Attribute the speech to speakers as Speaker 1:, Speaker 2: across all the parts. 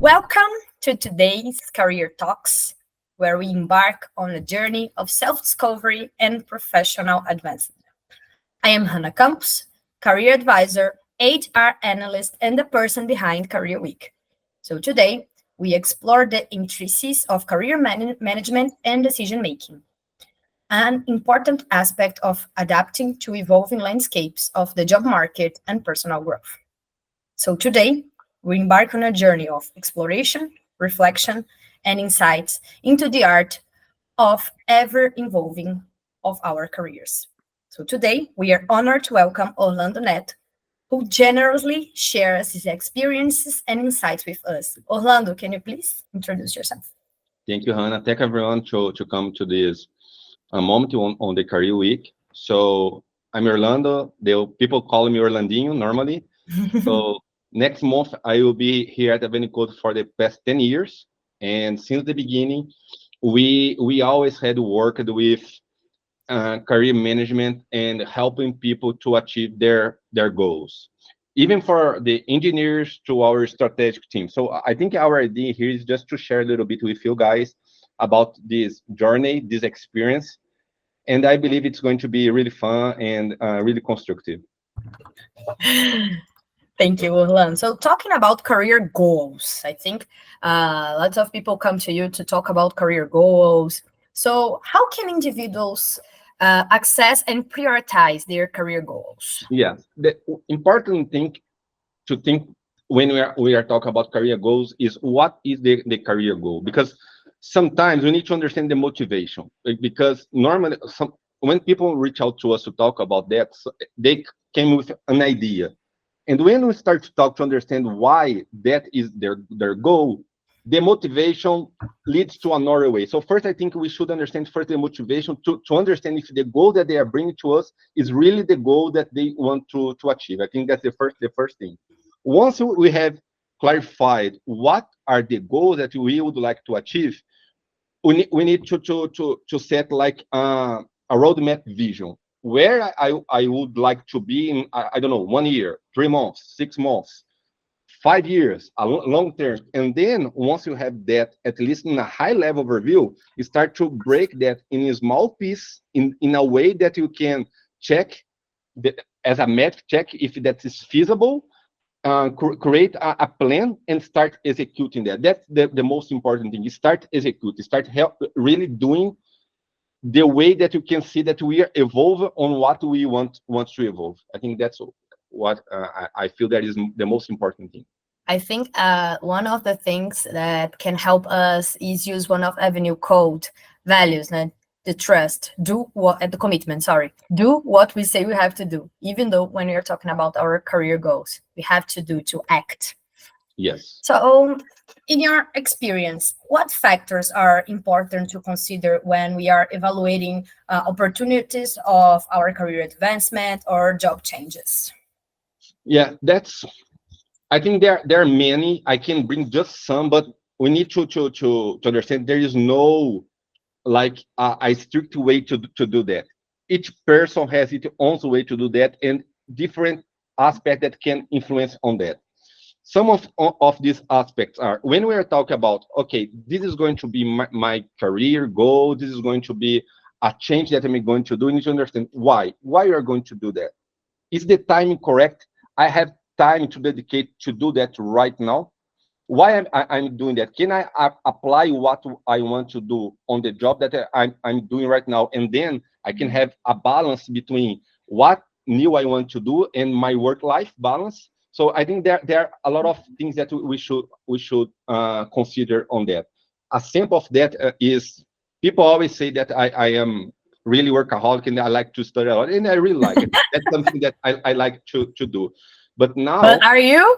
Speaker 1: Welcome to today's Career Talks, where we embark on a journey of self discovery and professional advancement. I am Hannah Campos, career advisor, HR analyst, and the person behind Career Week. So today, we explore the intricacies of career management and decision making, an important aspect of adapting to evolving landscapes of the job market and personal growth. So today, we embark on a journey of exploration, reflection, and insights into the art of ever evolving of our careers. So today, we are honored to welcome Orlando Neto, who generously shares his experiences and insights with us. Orlando, can you please introduce yourself?
Speaker 2: Thank you, Hannah. Thank everyone to come to this moment on the Career Week. So I'm Orlando. People call me Orlandinho normally. So next month I will be here at Avenicode for the past 10 years. And since the beginning, we always had worked with career management and helping people to achieve their goals. Even for the engineers to our strategic team. So I think our idea here is just to share a little bit with you guys about this journey, this experience, and I believe it's going to be really fun and really constructive.
Speaker 1: Thank you, Orlando. So, talking about career goals, I think lots of people come to you to talk about career goals. So, how can individuals access and prioritize their career goals?
Speaker 2: Yeah, the important thing to think when we are talking about career goals is what is the career goal, because sometimes we need to understand the motivation, because normally when people reach out to us to talk about that, they came with an idea, and when we start to talk to understand why that is their goal, the motivation leads to another way. So first, I think we should understand first the motivation to understand if the goal that they are bringing to us is really the goal that they want to achieve. I think that's the first thing. Once we have clarified what are the goals that we would like to achieve, we need to set like a roadmap vision where I would like to be in, I don't know, 1 year, 3 months, 6 months, 5 years, a long term. And then once you have that, at least in a high level overview, you start to break that in a small piece in a way that you can check as a math check if that is feasible, create a plan and start executing that. That's the most important thing. You start executing, start really doing the way that you can see that we are evolving on what we want to evolve. I think that's what I feel that is the most important thing.
Speaker 1: I think one of the things that can help us is use one of Avenue Code values, né? The trust, the commitment, sorry, do what we say we have to do, even though when we are talking about our career goals, we have to act.
Speaker 2: Yes.
Speaker 1: So, in your experience, what factors are important to consider when we are evaluating opportunities of our career advancement or job changes?
Speaker 2: Yeah, I think there are many. I can bring just some, but we need to understand there is no like a strict way to do that. Each person has its own way to do that, and different aspects that can influence on that. Some of these aspects are when we are talking about, okay, this is going to be my career goal, this is going to be a change that I'm going to do. You need to understand why you are going to do that. Is the timing correct? I have time to dedicate to do that right now. Why I'm doing that? Can I apply what I want to do on the job that I'm doing right now, and then I can have a balance between what new I want to do and my work-life balance. So I think there are a lot of things that we should consider on that. A sample of that is people always say that I am really workaholic and I like to study a lot, and I really like it. That's something that I like to do. But now,
Speaker 1: But are you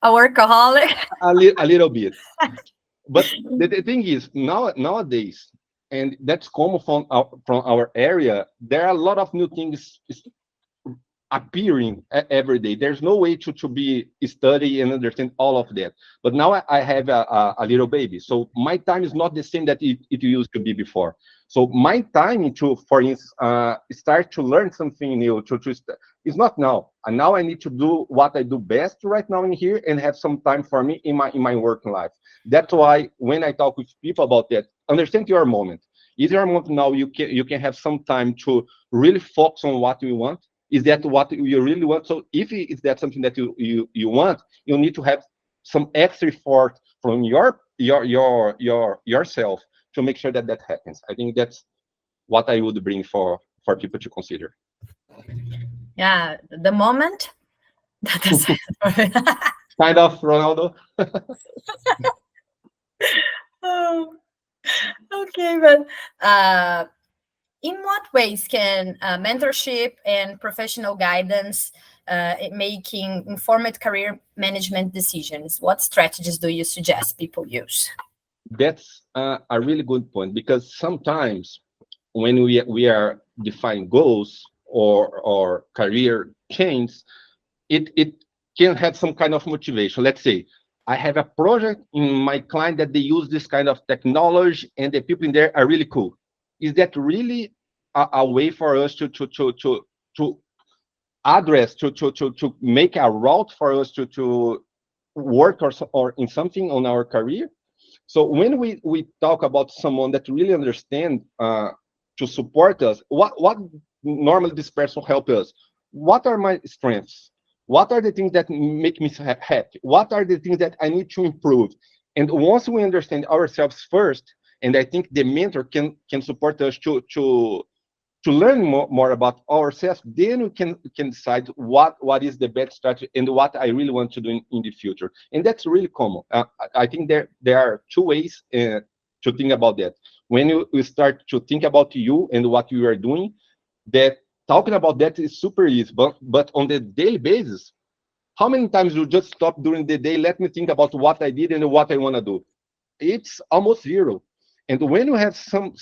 Speaker 1: a workaholic?
Speaker 2: a little bit. But the thing is, nowadays, and that's common from our area, there are a lot of new things appearing every day. There's no way to be study and understand all of that. But now I have a little baby, so my time is not the same that it used to be before. So my time to, for instance, start to learn something new, it's not now. And now I need to do what I do best right now in here and have some time for me in my working life. That's why when I talk with people about that, understand your moment. Is your moment now you can have some time to really focus on what you want? Is that what you really want? So if is that something that you want, you need to have some extra effort from yourself to make sure that that happens. I think that's what I would bring for people to consider.
Speaker 1: Yeah, the moment. That's
Speaker 2: Kind of, Ronaldo.
Speaker 1: Oh, okay, but in what ways can mentorship and professional guidance in making informed career management decisions? What strategies do you suggest people use?
Speaker 2: That's a really good point because sometimes when we are defining goals or career change, it can have some kind of motivation. Let's say I have a project in my client that they use this kind of technology and the people in there are really cool. Is that really a way for us to address to make a route for us to work or in something on our career? So when we talk about someone that really understand to support us, what normally this person help us? What are my strengths? What are the things that make me happy? What are the things that I need to improve? And once we understand ourselves first, and I think the mentor can support us to learn more about ourselves, then we can decide what is the best strategy and what I really want to do in the future. And that's really common. I think there are two ways to think about that. When you start to think about you and what you are doing, that talking about that is super easy. But on the daily basis, how many times you just stop during the day? Let me think about what I did and what I want to do. It's almost zero. And when you have some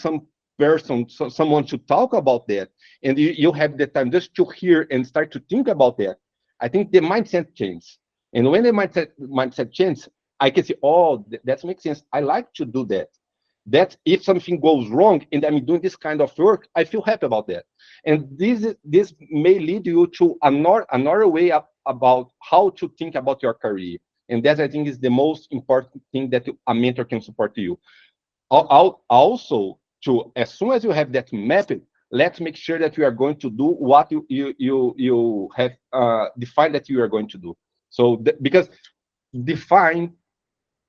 Speaker 2: person, someone to talk about that, and you have the time just to hear and start to think about that, I think the mindset changes. And when the mindset changes, I can say, oh, that makes sense. I like to do that. That if something goes wrong and I'm doing this kind of work, I feel happy about that. And this may lead you to another way about how to think about your career. And that I think is the most important thing that a mentor can support you. Also, to as soon as you have that mapped, let's make sure that you are going to do what you have defined that you are going to do. So because define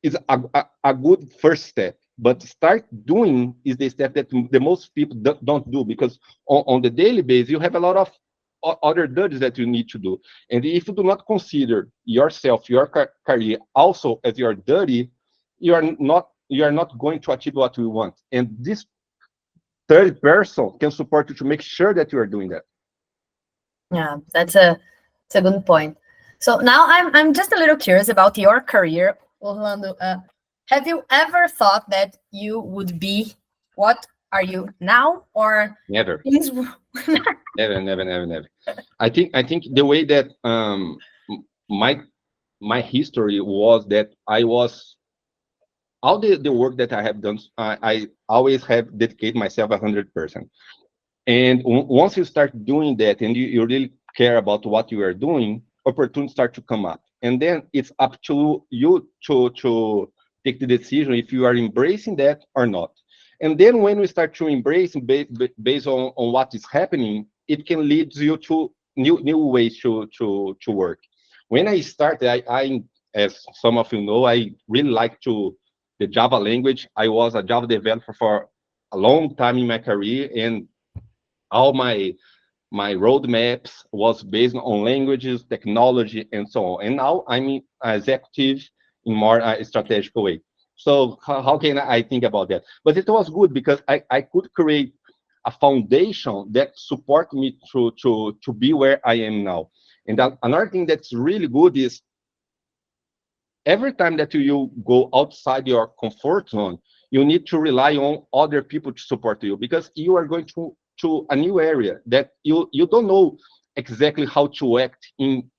Speaker 2: is a good first step, but start doing is the step that the most people don't do, because on the daily basis you have a lot of other duties that you need to do. And if you do not consider yourself, your career also as your duty, you are not going to achieve what you want. And this third person can support you to make sure that you are doing that.
Speaker 1: Yeah, that's a good point. So now I'm just a little curious about your career, Orlando. Have you ever thought that you would be what are you now, or
Speaker 2: Never.
Speaker 1: things?
Speaker 2: Never, never, never, never. I think the way that my my history was that I was all the work that I have done. I always have dedicated myself 100%. And once you start doing that and you really care about what you are doing, opportunities start to come up. And then it's up to you to take the decision if you are embracing that or not. And then when we start to embrace based on what is happening, it can lead you to new ways to work. When I started, as some of you know, I really like to the Java language. I was a Java developer for a long time in my career, and all my roadmaps was based on languages, technology, and so on. And now I'm executive in more strategic way. So how can I think about that? But it was good because I could create a foundation that support me to be where I am now. And another thing that's really good is every time that you go outside your comfort zone, you need to rely on other people to support you, because you are going to a new area that you don't know exactly how to act in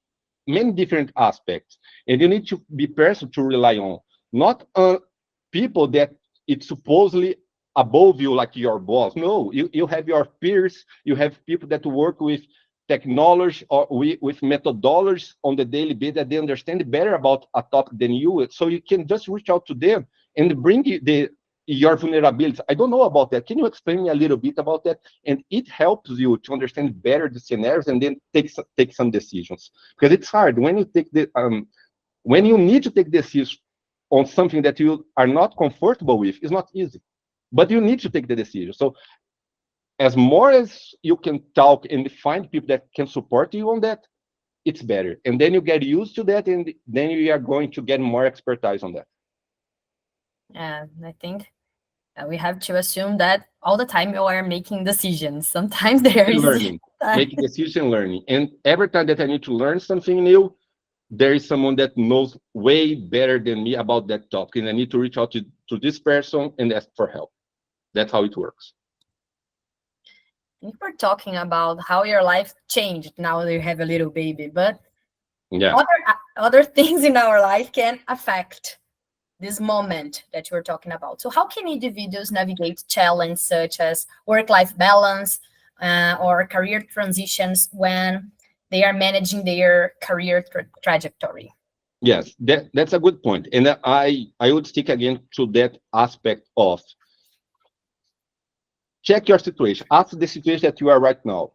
Speaker 2: many different aspects, and you need to be person to rely on, not people that it's supposedly above you like your boss. No, you have your peers, you have people that work with technology or with methodologies on the daily basis that they understand better about a topic than you. So you can just reach out to them and bring your vulnerabilities. I don't know about that. Can you explain me a little bit about that? And it helps you to understand better the scenarios and then take some decisions. Because it's hard when you take the when you need to take decisions on something that you are not comfortable with. It's not easy, but you need to take the decision. So as more as you can talk and find people that can support you on that, it's better. And then you get used to that, and then you are going to get more expertise on that.
Speaker 1: I think we have to assume that all the time you are making decisions. Sometimes there
Speaker 2: And
Speaker 1: is
Speaker 2: learning, making decision learning. And every time that I need to learn something new, there is someone that knows way better than me about that topic. And I need to reach out to this person and ask for help. That's how it works.
Speaker 1: you were talking about how your life changed now that you have a little baby, but
Speaker 2: Yeah.
Speaker 1: other things in our life can affect this moment that you're talking about. So how can individuals navigate challenges such as work-life balance or career transitions when they are managing their career trajectory?
Speaker 2: Yes, that's a good point. And I would stick again to that aspect of check your situation, ask the situation that you are right now.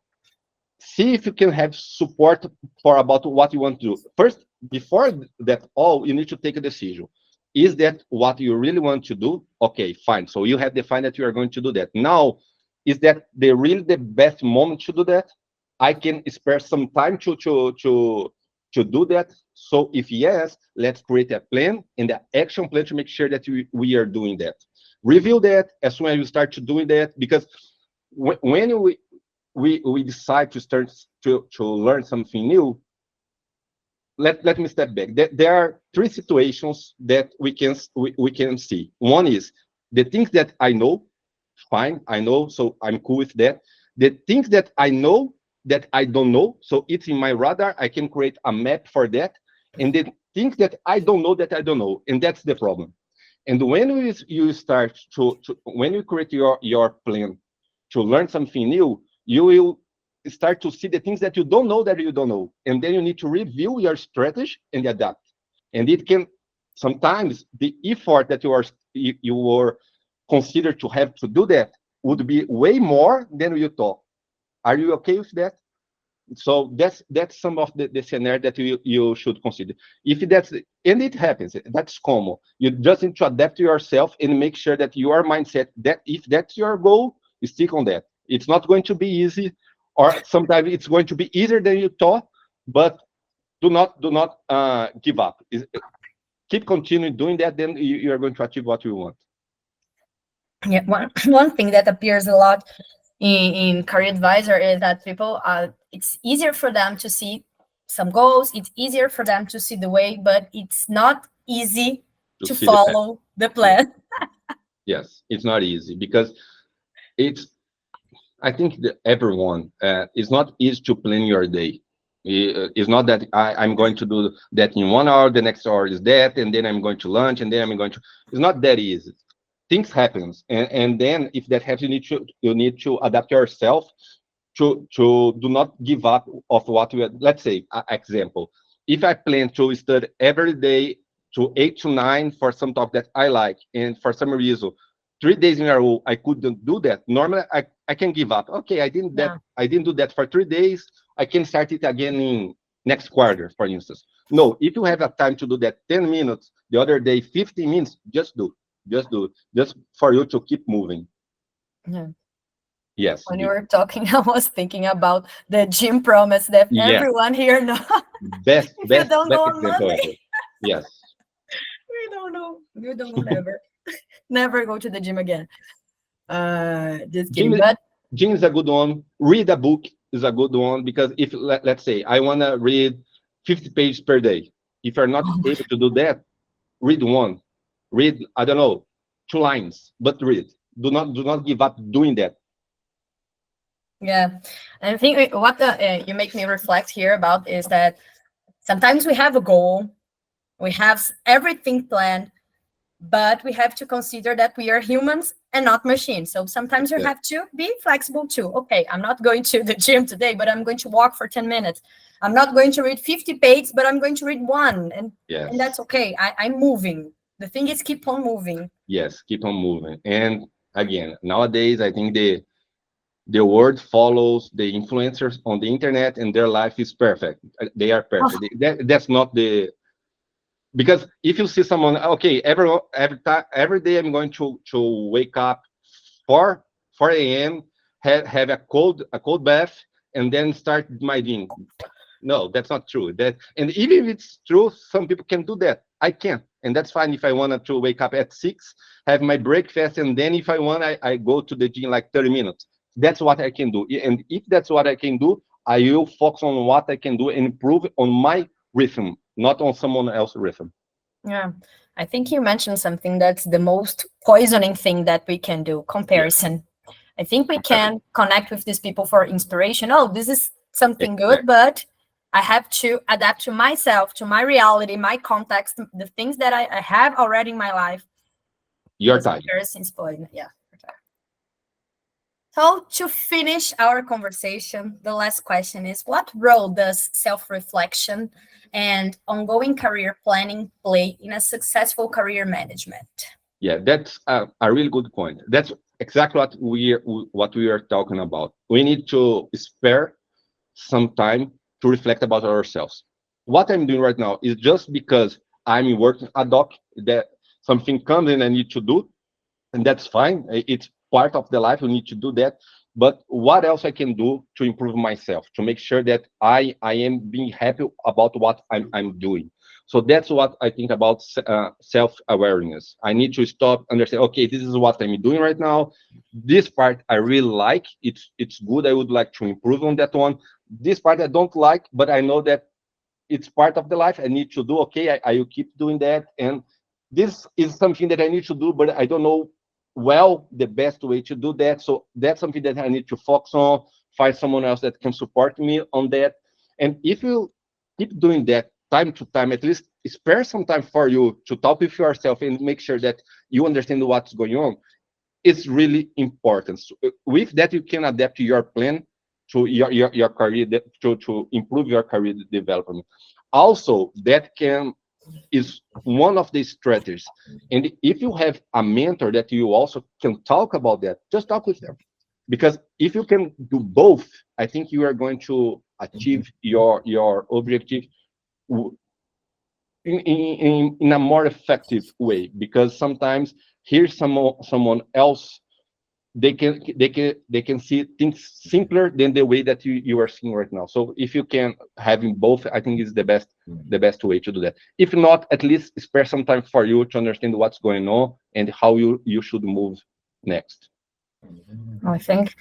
Speaker 2: See if you can have support for about what you want to do. First, before that all, you need to take a decision. Is that what you really want to do? Okay, fine. So you have defined that you are going to do that. Now, is that really the best moment to do that? I can spare some time to do that. So if yes, let's create a plan and an action plan to make sure that we are doing that. Review that as soon as you start to doing that, because when we decide to start to learn something new, let me step back. There are three situations that we can see. One is the things that I know, fine, I know, so I'm cool with that. The things that I know that I don't know, so it's in my radar, I can create a map for that. And the things that I don't know that I don't know, and that's the problem. And when you start when you create your plan to learn something new, you will start to see the things that you don't know. And then you need to review your strategy and adapt. And it can sometimes the effort that you were considered to have to do that would be way more than you thought. Are you okay with that? So that's some of the scenario that you should consider. If that's and it happens, that's common. You just need to adapt to yourself and make sure that your mindset, that if that's your goal, you stick on that. It's not going to be easy, or sometimes it's going to be easier than you thought, but do not give up. Keep continuing doing that, then you are going to achieve what you want.
Speaker 1: Yeah, one thing that appears a lot in career advisor is that people it's easier for them to see some goals, it's easier for them to see the way, but it's not easy
Speaker 2: To
Speaker 1: to
Speaker 2: see the path.
Speaker 1: follow the
Speaker 2: Yes,
Speaker 1: plan.
Speaker 2: yes, it's not easy because it's I think that everyone it's not easy to plan your day. It's not that I'm going to do that in 1 hour, the next hour is that, and then I'm going to lunch, and then I'm going to. It's not that easy. Things happens, and then if that happens, you need to adapt yourself to do not give up of what we. Let's say, example, if I plan to study every day to 8 to 9 for some topic that I like, and for some reason 3 days in a row I couldn't do that. Normally I can give up. Okay,
Speaker 1: Yeah.
Speaker 2: I didn't do that for 3 days. I can start it again in next quarter, for instance. No, if you have a time to do that 10 minutes, the other day 15 minutes, just do. Just do. Just for you to keep moving.
Speaker 1: Yeah.
Speaker 2: Yes.
Speaker 1: When you were talking, I was thinking about the gym promise that
Speaker 2: Yes.
Speaker 1: everyone here knows.
Speaker 2: Best,
Speaker 1: If you
Speaker 2: best,
Speaker 1: don't
Speaker 2: best
Speaker 1: go on
Speaker 2: example
Speaker 1: Monday,
Speaker 2: ever. Yes.
Speaker 1: you don't know. You don't know never. Never go to the gym again. Just
Speaker 2: Gym,
Speaker 1: kidding. But
Speaker 2: gym is a good one. Read a book is a good one because if let's say I want to read 50 pages per day, if you're not able to do that, read one. Read, I don't know, 2 lines, but read. Do not give up doing that.
Speaker 1: yeah, and I think what you make me reflect here about is that sometimes we have a goal, we have everything planned, but we have to consider that we are humans and not machines. So sometimes you
Speaker 2: Yeah.
Speaker 1: have to be flexible too. Okay, I'm not going to the gym today, but I'm going to walk for 10 minutes. I'm not going to read 50 pages, but I'm going to read one. And
Speaker 2: Yes.
Speaker 1: that's okay. I'm moving. The thing is keep on moving.
Speaker 2: Yes. Keep on moving. And again, nowadays, I think the world follows the influencers on the internet, and their life is perfect. They are perfect. That's not the, because if you see someone, okay, every time, every day I'm going to wake up 4 a.m., have a cold bath, and then start my gym. No, that's not true. That, and even if it's true, some people can do that. I can't, and that's fine. If I wanted to wake up at 6, have my breakfast, and then if I want, I go to the gym like 30 minutes. That's what I can do. And if that's what I can do, I will focus on what I can do and improve on my rhythm, not on someone else's rhythm.
Speaker 1: Yeah. I think you mentioned something that's the most poisoning thing that we can do,
Speaker 2: Yeah,
Speaker 1: comparison. I think we
Speaker 2: comparison.
Speaker 1: can connect with these people for inspiration. Oh, this is something good,
Speaker 2: Exactly.
Speaker 1: but I have to adapt to myself, to my reality, my context, the things that I have already in my life.
Speaker 2: Your
Speaker 1: This
Speaker 2: time.
Speaker 1: comparison is poison. Yeah. Okay. So to finish our conversation, the last question is, what role does self-reflection and ongoing career planning play in a successful career management?
Speaker 2: Yeah, that's a really good point. That's exactly what we are talking about. We need to spare some time to reflect about ourselves. What I'm doing right now is just because I'm working ad hoc, that something comes and I need to do, and that's fine. It's part of the life. We need to do that. But what else I can do to improve myself, to make sure that I am being happy about what I'm doing. So that's what I think about self awareness. I need to stop, understand. Okay, this is what I'm doing right now. This part I really like. It's good. I would like to improve on that one. This part I don't like, but I know that it's part of the life I need to do. Okay, I will keep doing that. And this is something that I need to do, but I don't know well the best way to do that. So that's something that I need to focus on, find someone else that can support me on that. And if you keep doing that time to time, at least spare some time for you to talk with yourself and make sure that you understand what's going on. It's really important. So, with that, you can adapt your plan to your career, to improve your career development. Also, that can is one of the strategies. And if you have a mentor that you also can talk about that, just talk with them. Because if you can do both, I think you are going to achieve your objective in a more effective way. Because sometimes here's someone else, they can see things simpler than the way that you are seeing right now. So if you can having both, I think is the best way to do that. If not, at least spare some time for you to understand what's going on and how you should move next.
Speaker 1: I think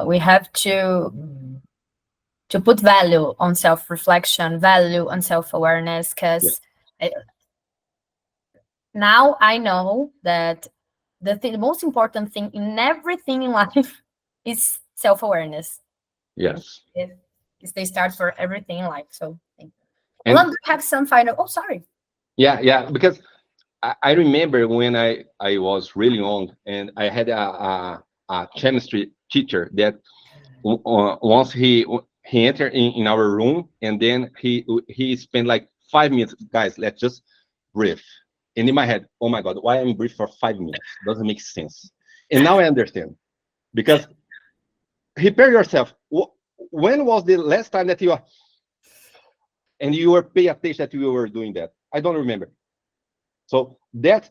Speaker 1: we have to put value on self-reflection, value on self-awareness,
Speaker 2: Yeah.
Speaker 1: because now I know that the most important thing in everything in life is self-awareness. And
Speaker 2: Yes.
Speaker 1: it's the start for everything in life. So thank you.
Speaker 2: And
Speaker 1: Orlando, do you have some final? Oh, sorry.
Speaker 2: yeah, because I remember when I was really young, and I had a chemistry teacher that once he entered in our room, and then he spent like 5 minutes. Guys, let's just breathe. And in my head, oh my God, why I'm breathe for 5 minutes? Doesn't make sense. And now I understand, because prepare yourself. When was the last time that you were paying attention that you were doing that? I don't remember. So that's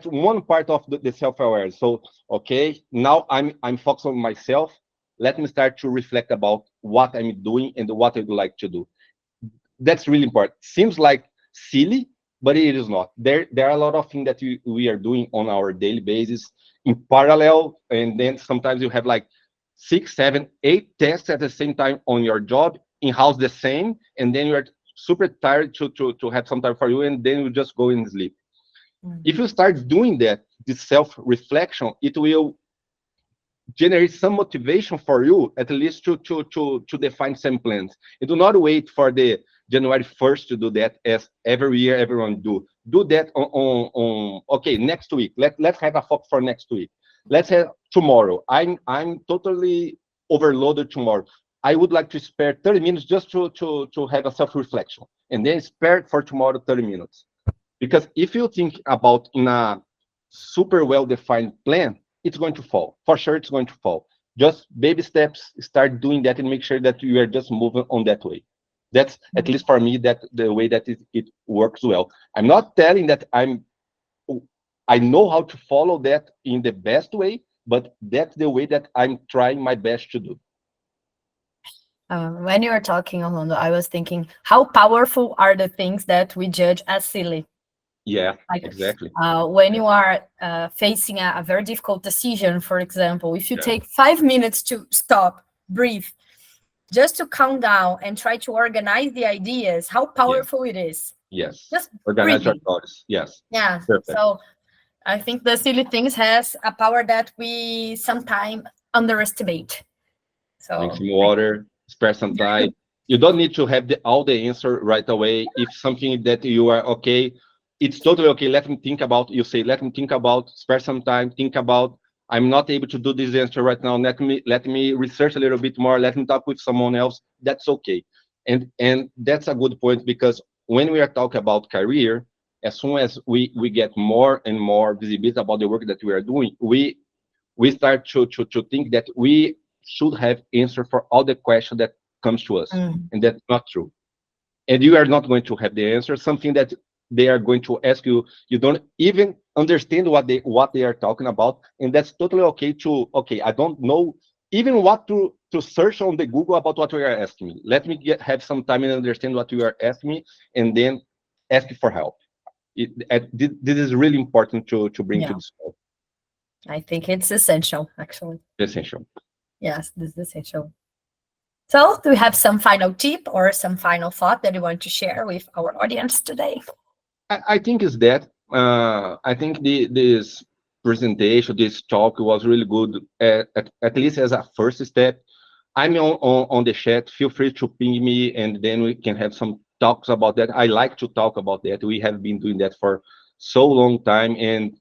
Speaker 2: one part of the self-awareness. So okay, now I'm focused on myself. Let me start to reflect about what I'm doing and what I'd like to do. That's really important. Seems like silly, but it is not. There are a lot of things that we are doing on our daily basis in parallel, and then sometimes you have like 6, 7, 8 tests at the same time on your job, in house the same, and then you're super tired to have some time for you, and then you just go and sleep. If you start doing that, this self-reflection, it will generate some motivation for you, at least to define some plans. And do not wait for January 1st to do that, as every year everyone do that on okay, next week. Let's have a focus for next week. Let's have tomorrow. I'm totally overloaded tomorrow. I would like to spare 30 minutes just to have a self-reflection, and then spare for tomorrow 30 minutes. Because if you think about in a super well-defined plan, it's going to fall. For sure, it's going to fall. Just baby steps, start doing that and make sure that you are just moving on that way. That's, at least for me, that the way that it works well. I'm not telling that I know how to follow that in the best way, but that's the way that I'm trying my best to do.
Speaker 1: When you were talking, Orlando, I was thinking, how powerful are the things that we judge as silly?
Speaker 2: Yeah,
Speaker 1: Like
Speaker 2: exactly.
Speaker 1: when you are facing a very difficult decision, for example, if you
Speaker 2: Yeah,
Speaker 1: take 5 minutes to stop, breathe, just to calm down and try to organize the ideas, how
Speaker 2: yeah,
Speaker 1: powerful it is.
Speaker 2: yes.
Speaker 1: Just
Speaker 2: Organize your
Speaker 1: breathing.
Speaker 2: thoughts. Yes,
Speaker 1: Yeah.
Speaker 2: perfect.
Speaker 1: So I think the silly things has a power that we sometimes underestimate.
Speaker 2: Drink
Speaker 1: So
Speaker 2: some water, spare some time. You don't need to have all the answer right away. If something that you are okay, it's totally okay. Let me think about. You say, let me think about. Spare some time. Think about. I'm not able to do this answer right now. Let me research a little bit more. Let me talk with someone else. That's okay, and that's a good point because when we are talking about career, as soon as we get more and more visibility about the work that we are doing, we start to think that we should have answer for all the question that comes to us,
Speaker 1: mm,
Speaker 2: and that's not true. And you are not going to have the answer. Something that they are going to ask you, you don't even understand what they are talking about, and that's totally okay. To okay, I don't know even what to search on the Google about what you are asking me. Let me have some time and understand what you are asking me, and then ask for help. This is really important to bring to
Speaker 1: yeah,
Speaker 2: this call.
Speaker 1: I think it's essential, actually.
Speaker 2: Essential.
Speaker 1: Yes, this is essential. So, do we have some final tip or some final thought that you want to share with our audience today?
Speaker 2: I think is that I think this presentation, this talk was really good. At least as a first step, I'm on the chat. Feel free to ping me, and then we can have some talks about that. I like to talk about that. We have been doing that for so long time, and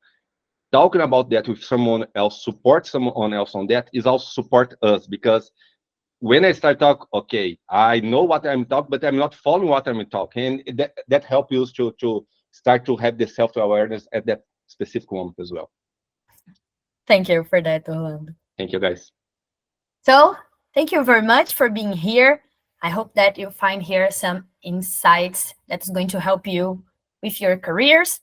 Speaker 2: talking about that with someone else, support someone else on that is also support us because when I start talk, okay, I know what I'm talking, but I'm not following what I'm talking, and that helps you to start to have the self awareness at that specific moment as well.
Speaker 1: Thank you for that, Orlando.
Speaker 2: Thank you, guys.
Speaker 1: So, thank you very much for being here. I hope that you find here some insights that's going to help you with your careers